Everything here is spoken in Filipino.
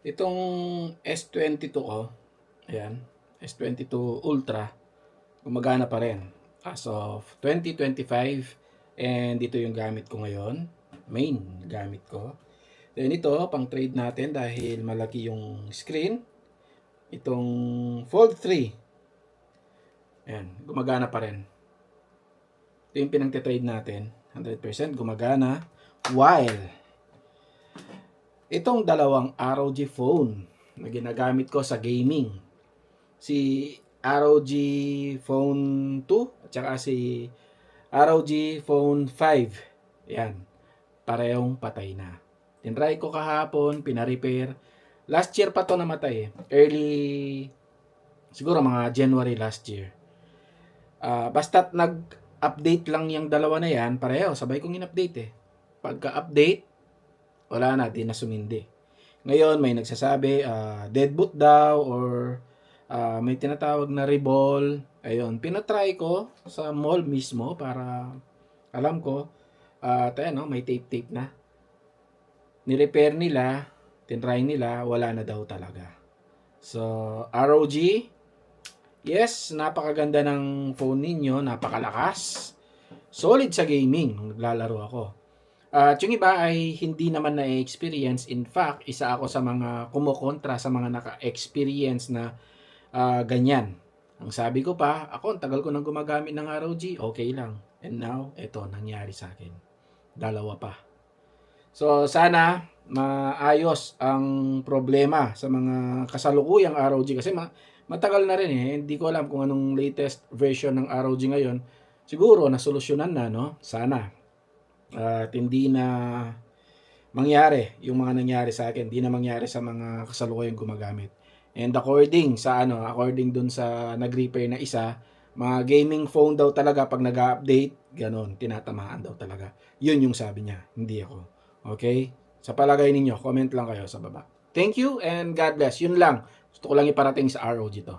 Itong S22 ko, ayan, S22 Ultra, gumagana pa rin as of 2025, and dito yung gamit ko ngayon, main gamit ko. Then ito, pang trade natin dahil malaki yung screen. Itong Fold 3, ayan, gumagana pa rin. Ito yung pinang-trade natin, 100% gumagana. While itong dalawang ROG phone na ginagamit ko sa gaming, si ROG Phone 2 at saka si ROG Phone 5, yan, parehong patay na. Tinry ko kahapon, pina-repair. Last year pa to namatay eh. Early, siguro mga January last year. Basta't nag-update lang yung dalawa na yan, pareho, sabay kong in-update eh. Pagka-update, wala na, di na sumindi. Ngayon, may nagsasabi, dead boot daw, or may tinatawag na reball. Ayun, pinatry ko sa mall mismo para alam ko, no, may tape na. Ni-repair nila, tinry nila, wala na daw talaga. So, ROG, yes, napakaganda ng phone ninyo, napakalakas. Solid sa gaming, naglalaro ako. At yung iba ay hindi naman na-experience. In fact, isa ako sa mga kumukontra sa mga naka-experience na ganyan. Ang sabi ko pa, ako, ang tagal ko nang gumagamit ng ROG, okay lang. And now, eto, nangyari sa akin. Dalawa pa. So, sana maayos ang problema sa mga kasalukuyang ROG kasi matagal na rin eh. Hindi ko alam kung anong latest version ng ROG ngayon. Siguro, nasolusyonan na, no? Sana. At hindi na mangyari yung mga nangyari sa akin. Hindi na mangyari sa mga kasalukuyang gumagamit. And according dun sa nag-repair na isa, mga gaming phone daw talaga pag nag-update, ganun, tinatamaan daw talaga. Yun yung sabi niya, hindi ako. Okay? Sa palagay ninyo, comment lang kayo sa baba. Thank you and God bless. Yun lang. Gusto ko lang iparating sa ROG to.